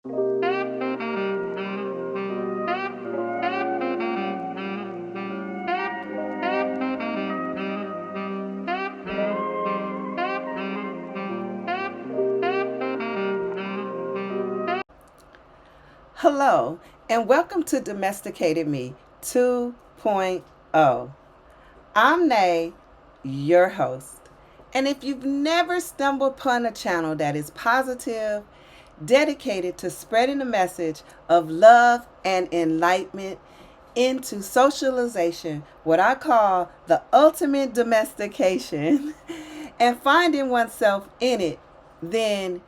Hello, and welcome to Domesticated Me 2.0. I'm Nay, your host. And if you've never stumbled upon a channel that is positive, dedicated to spreading the message of love and enlightenment into socialization, what I call the ultimate domestication, and finding oneself in it, then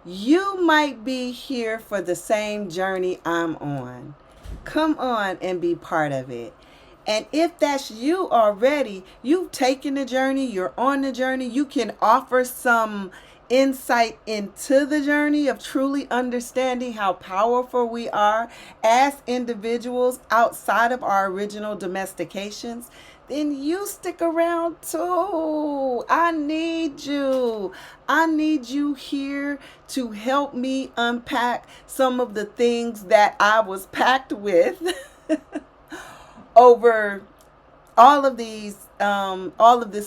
you might be here for the same journey I'm on. Come on and be part of it. And if that's you already, you've taken the journey, you're on the journey, you can offer some insight into the journey of truly understanding how powerful we are as individuals outside of our original domestications, then you stick around too. I need you. I need you here to help me unpack some of the things that I was packed with over all of this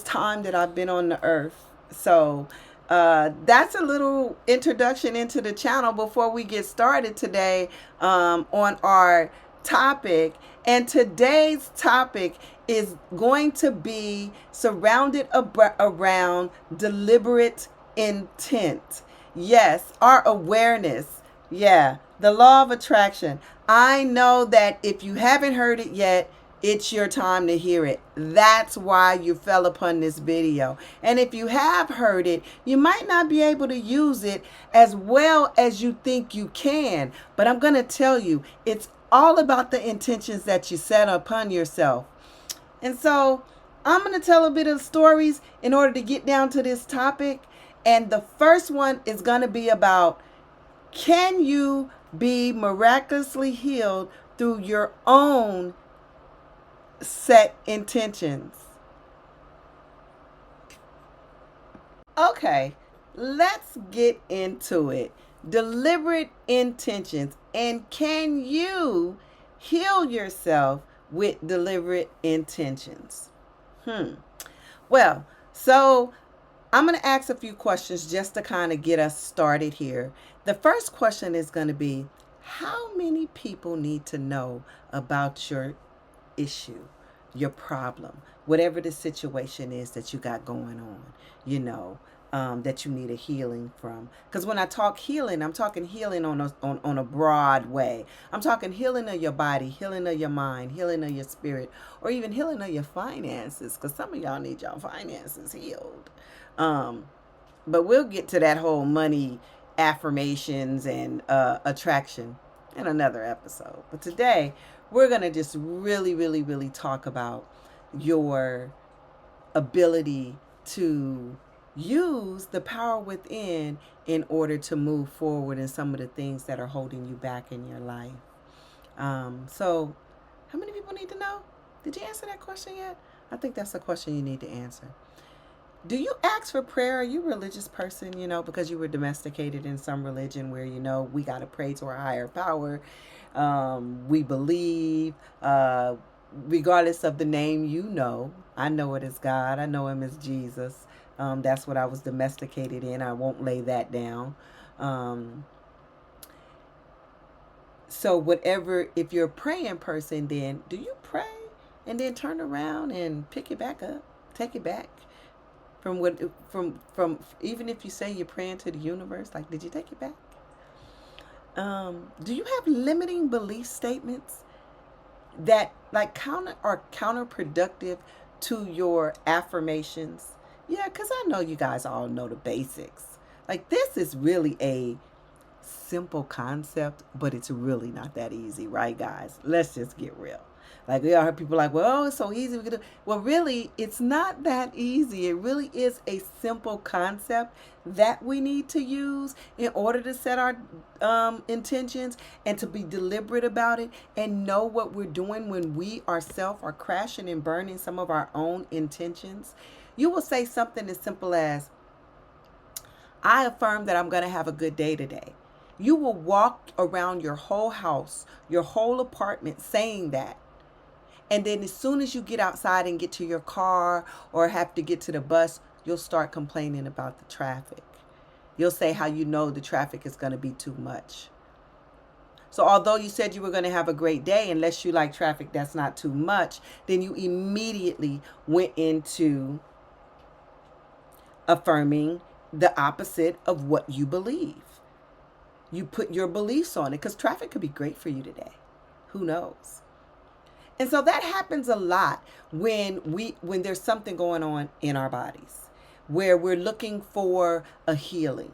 time that I've been on the earth. So that's a little introduction into the channel before we get started today on our topic. And today's topic is going to be surrounded around deliberate intent. Yes, our awareness. Yeah, the law of attraction. I know that if you haven't heard it yet, it's your time to hear it. That's why you fell upon this video. And if you have heard it, you might not be able to use it as well as you think you can. But I'm going to tell you, it's all about the intentions that you set upon yourself. And so I'm going to tell a bit of stories in order to get down to this topic. And the first one is going to be about, can you be miraculously healed through your own set intentions? Okay, let's get into it. Deliberate intentions. And can you heal yourself with deliberate intentions? Well, so I'm going to ask a few questions just to kind of get us started here. The first question is going to be, how many people need to know about your issue, your problem, whatever the situation is that you got going on, that you need a healing from? Because when I talk healing, I'm talking healing on a broad way. I'm talking healing of your body, healing of your mind, healing of your spirit, or even healing of your finances, because some of y'all need y'all finances healed. But we'll get to that whole money affirmations and attraction in another episode. But today, we're going to just really, really, really talk about your ability to use the power within in order to move forward in some of the things that are holding you back in your life. So, how many people need to know? Did you answer that question yet? I think that's a question you need to answer. Do you ask for prayer? Are you a religious person, because you were domesticated in some religion where, we got to pray to our higher power. We believe, regardless of the name, I know it as God. I know him as Jesus. That's what I was domesticated in. I won't lay that down. So whatever, if you're a praying person, then do you pray and then turn around and pick it back up, take it back? From even if you say you're praying to the universe, like, did you take it back? Do you have limiting belief statements that are counterproductive to your affirmations? Yeah, because I know you guys all know the basics. Like, this is really a simple concept, but it's really not that easy, right, guys? Let's just get real. Like, we all heard people like, well, it's so easy. Well, really, it's not that easy. It really is a simple concept that we need to use in order to set our intentions and to be deliberate about it and know what we're doing when we ourselves are crashing and burning some of our own intentions. You will say something as simple as, I affirm that I'm going to have a good day today. You will walk around your whole house, your whole apartment saying that. And then as soon as you get outside and get to your car or have to get to the bus, you'll start complaining about the traffic. You'll say how you know the traffic is going to be too much. So although you said you were going to have a great day, unless you like traffic that's not too much, then you immediately went into affirming the opposite of what you believe. You put your beliefs on it because traffic could be great for you today. Who knows? And so that happens a lot when there's something going on in our bodies where we're looking for a healing.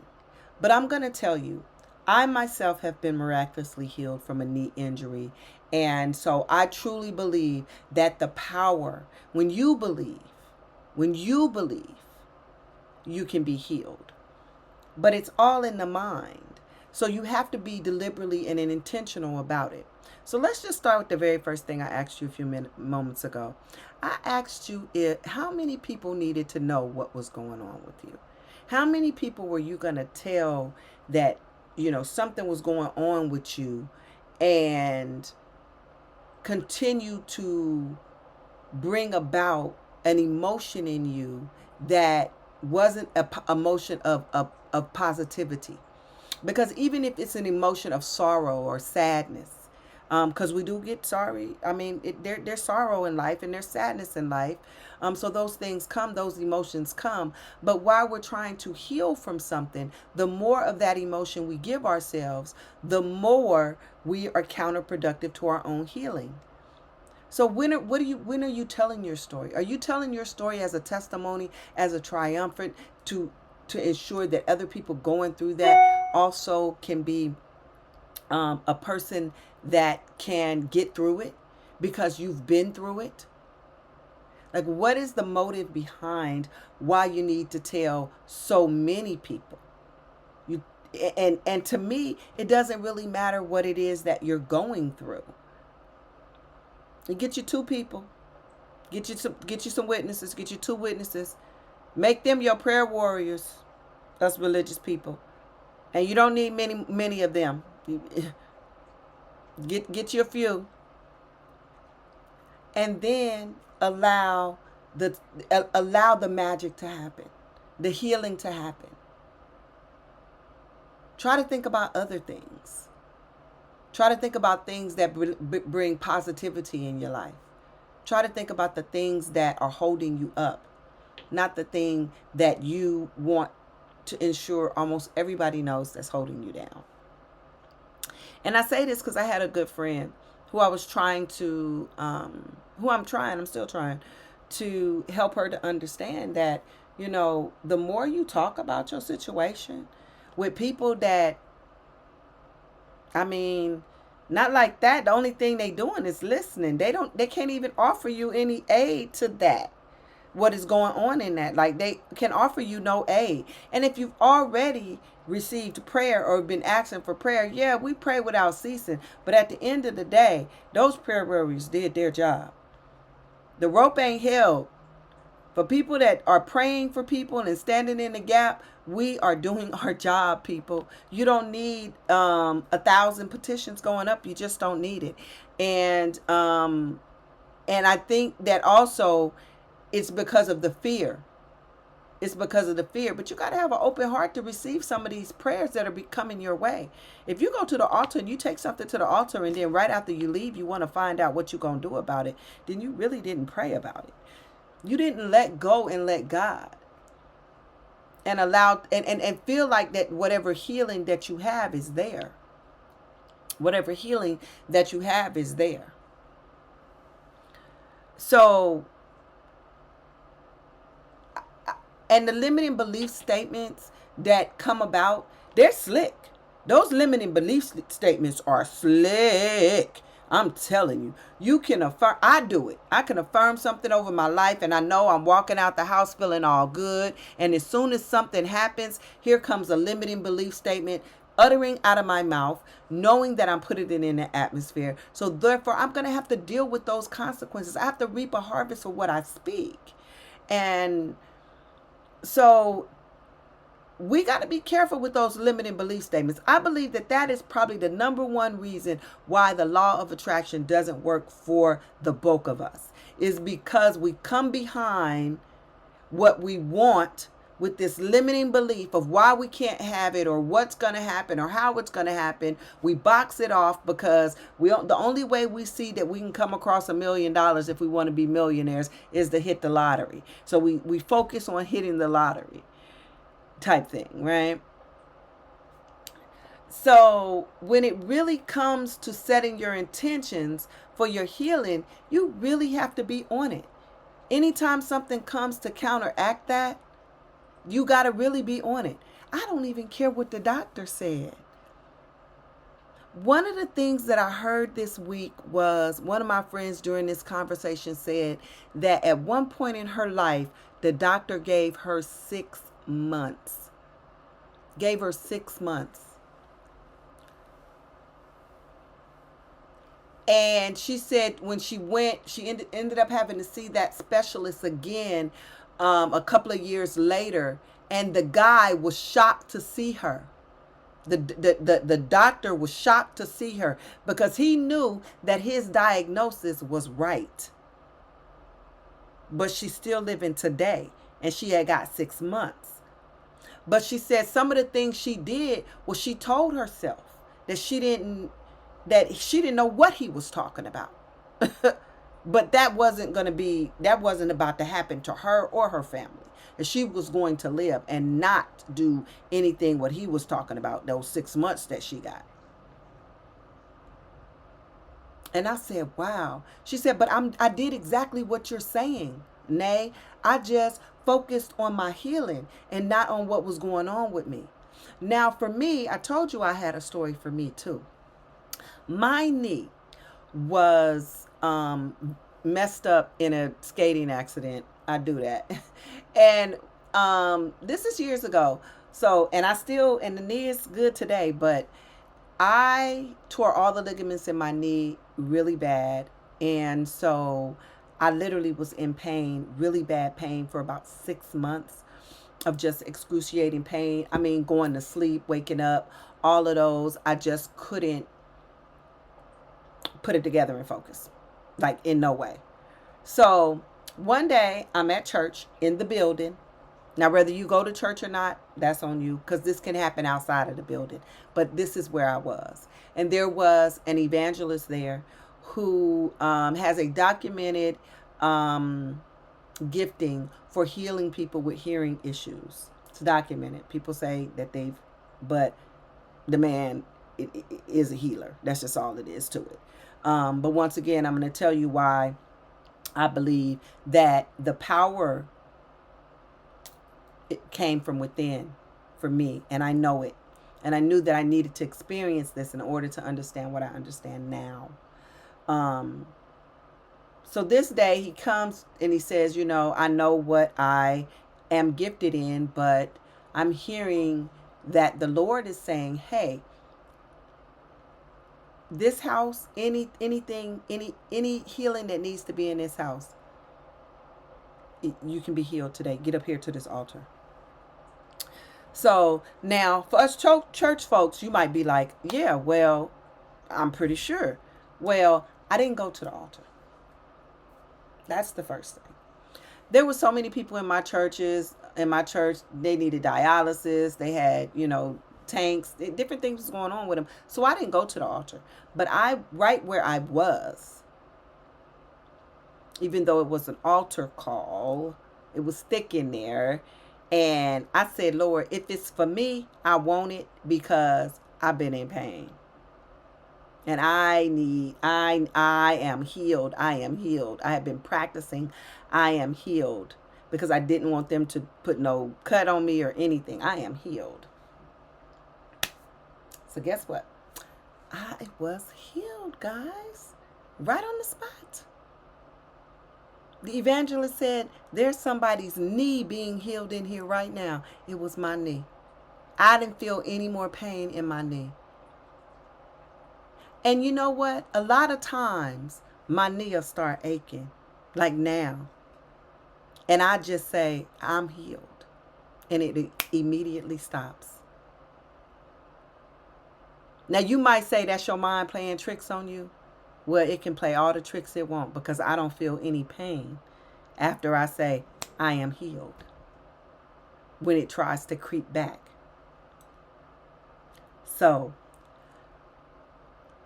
But I'm going to tell you, I myself have been miraculously healed from a knee injury. And so I truly believe that the power, when you believe, you can be healed. But it's all in the mind. So you have to be deliberately and intentional about it. So let's just start with the very first thing I asked you a few moments ago. I asked you how many people needed to know what was going on with you. How many people were you going to tell that, something was going on with you and continue to bring about an emotion in you that wasn't an emotion of positivity? Because even if it's an emotion of sorrow or sadness, because we do get sorry. I mean, there's sorrow in life and there's sadness in life. So those things come, those emotions come. But while we're trying to heal from something, the more of that emotion we give ourselves, the more we are counterproductive to our own healing. So when are you telling your story? Are you telling your story as a testimony, as a triumphant, to ensure that other people going through that also can be a person that can get through it because you've been through it? Like, what is the motive behind why you need to tell so many people? And to me, it doesn't really matter what it is that you're going through. You get you two people, get you some witnesses, get you two witnesses, make them your prayer warriors. Us religious people, and you don't need many of them. Get you a few, and then allow the magic to happen, the healing to happen. Try to think about other things. Try to think about things that bring positivity in your life. Try to think about the things that are holding you up, not the thing that you want to ensure almost everybody knows that's holding you down. And I say this because I had a good friend who I was trying to, I'm still trying to help her to understand that, the more you talk about your situation with people that, not like that. The only thing they doing is listening. They can't even offer you any aid to that. What is going on in that? Like, they can offer you no aid. And if you've already received prayer or been asking for prayer, yeah, we pray without ceasing. But at the end of the day, those prayer warriors did their job. The rope ain't held. For people that are praying for people and standing in the gap, we are doing our job, people. You don't need 1,000 petitions going up. You just don't need it. And I think that also it's because of the fear. It's because of the fear. But you got to have an open heart to receive some of these prayers that are coming your way. If you go to the altar and you take something to the altar and then right after you leave, you want to find out what you're going to do about it, then you really didn't pray about it. You didn't let go and let God. And allow and feel like that whatever healing that you have is there. Whatever healing that you have is there. So, and the limiting belief statements that come about, they're slick. Those limiting belief statements are slick. I'm telling you, you can affirm. I do it. I can affirm something over my life, and I know I'm walking out the house feeling all good. And as soon as something happens, here comes a limiting belief statement uttering out of my mouth, knowing that I'm putting it in the atmosphere. So therefore, I'm going to have to deal with those consequences. I have to reap a harvest for what I speak. And so we got to be careful with those limiting belief statements. I believe that that is probably the number one reason why the law of attraction doesn't work for the bulk of us, is because we come behind what we want with this limiting belief of why we can't have it, or what's going to happen, or how it's going to happen. We box it off because the only way we see that we can come across $1 million if we want to be millionaires is to hit the lottery. So we focus on hitting the lottery type thing, right? So when it really comes to setting your intentions for your healing, you really have to be on it. Anytime something comes to counteract that, you got to really be on it. I don't even care what the doctor said. One of the things that I heard this week was one of my friends during this conversation said that at one point in her life, the doctor gave her 6 months. Gave her 6 months. And she said when she went, she ended up having to see that specialist again a couple of years later. And the guy was shocked to see her. The doctor was shocked to see her because he knew that his diagnosis was right. But she's still living today. And she had got 6 months. But she said some of the things she did was she told herself that she didn't know what he was talking about. But that wasn't about to happen to her or her family. And she was going to live and not do anything what he was talking about, those 6 months that she got. And I said, wow. She said, but I did exactly what you're saying. Nay, I just focused on my healing and not on what was going on with me. Now, for me, I told you I had a story for me too. My knee was messed up in a skating accident. I do that. And this is years ago. So, and the knee is good today, but I tore all the ligaments in my knee really bad. And so I literally was in pain, really bad pain for about 6 months of just excruciating pain. I mean, going to sleep, waking up, all of those. I just couldn't put it together and focus, like in no way. So one day I'm at church in the building. Now, whether you go to church or not, that's on you, because this can happen outside of the building. But this is where I was. And there was an evangelist there who has a documented gifting for healing people with hearing issues. It's documented. People say that but the man is a healer. That's just all it is to it. But once again, I'm going to tell you why I believe that the power, it came from within for me, and I know it. And I knew that I needed to experience this in order to understand what I understand now. So this day he comes and he says, I know what I am gifted in, but I'm hearing that the Lord is saying, hey, this house, any healing that needs to be in this house, you can be healed today. Get up here to this altar. So now for us church folks, you might be like, yeah, well, I'm pretty sure. Well, I didn't go to the altar. That's the first thing. There were so many people in my church, they needed dialysis. They had, tanks, different things was going on with them. So I didn't go to the altar. But right where I was, even though it was an altar call, it was thick in there. And I said, Lord, if it's for me, I want it, because I've been in pain. And I am healed. I am healed. I have been practicing. I am healed, because I didn't want them to put no cut on me or anything. I am healed. So guess what? I was healed, guys. Right on the spot. The evangelist said, there's somebody's knee being healed in here right now. It was my knee. I didn't feel any more pain in my knee. And you know what? A lot of times my knee will start aching, like now. And I just say, I'm healed. and it immediately stops. Now, you might say that's your mind playing tricks on you. Well, it can play all the tricks it wants, because I don't feel any pain after I say I am healed when it tries to creep back. So,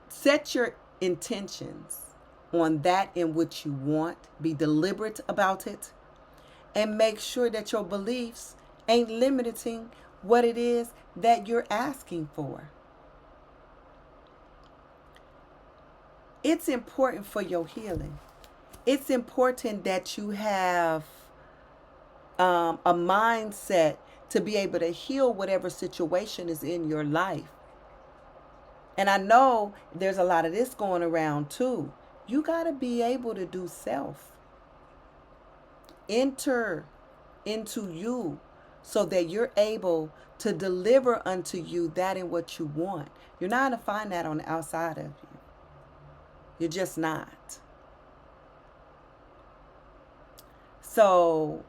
set your intentions on that in which you want. Be deliberate about it. And make sure that your beliefs ain't limiting what it is that you're asking for. It's important for your healing. It's important that you have a mindset to be able to heal whatever situation is in your life. And I know there's a lot of this going around too. You got to be able to do self. Enter into you so that you're able to deliver unto you that in what you want. You're not going to find that on the outside of you. You're just not. So,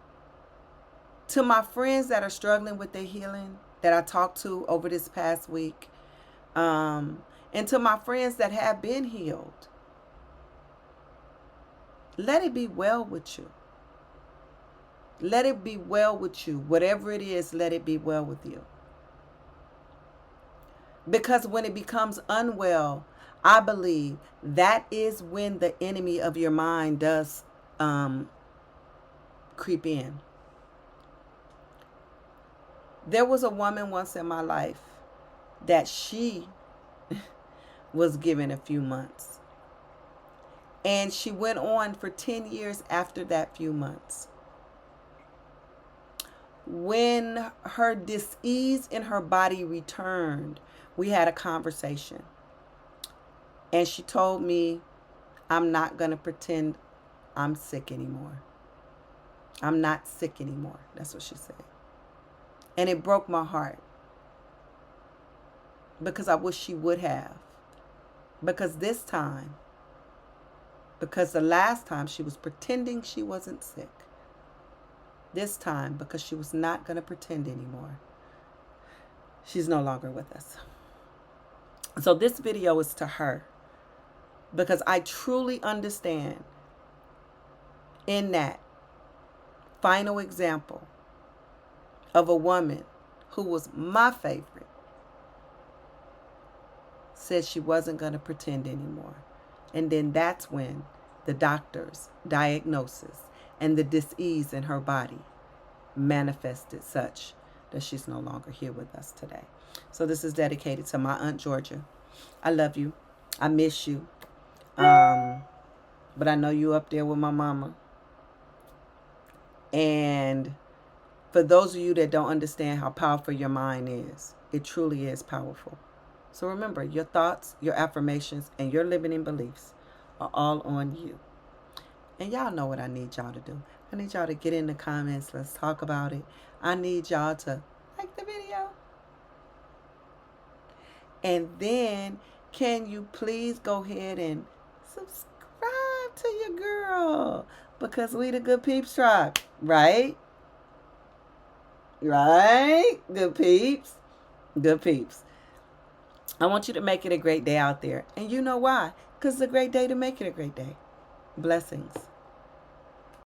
to my friends that are struggling with their healing that I talked to over this past week, and to my friends that have been healed, let it be well with you. Let it be well with you. Whatever it is, let it be well with you. Because when it becomes unwell, I believe that is when the enemy of your mind does creep in. There was a woman once in my life that she was given a few months. And she went on for 10 years after that few months. When her dis-ease in her body returned, we had a conversation. And she told me, I'm not going to pretend I'm sick anymore. I'm not sick anymore. That's what she said. And it broke my heart. Because I wish she would have. Because this time, because the last time she was pretending she wasn't sick. This time, because she was not going to pretend anymore, she's no longer with us. So this video is to her, because I truly understand in that final example of a woman who was my favorite, said she wasn't going to pretend anymore. And then that's when the doctor's diagnosis and the dis-ease in her body manifested such that she's no longer here with us today. So this is dedicated to my Aunt Georgia. I love you. I miss you. But I know you up there with my mama. And for those of you that don't understand how powerful your mind is, it truly is powerful. So remember, your thoughts, your affirmations, and your limiting beliefs are all on you. And y'all know what I need y'all to do. I need y'all to get in the comments. Let's talk about it. I need y'all to like the video. And then, can you please go ahead and subscribe to your girl? Because we the Good Peeps tribe, right? Right? Good peeps. Good peeps. I want you to make it a great day out there. And you know why? Because it's a great day to make it a great day. Blessings.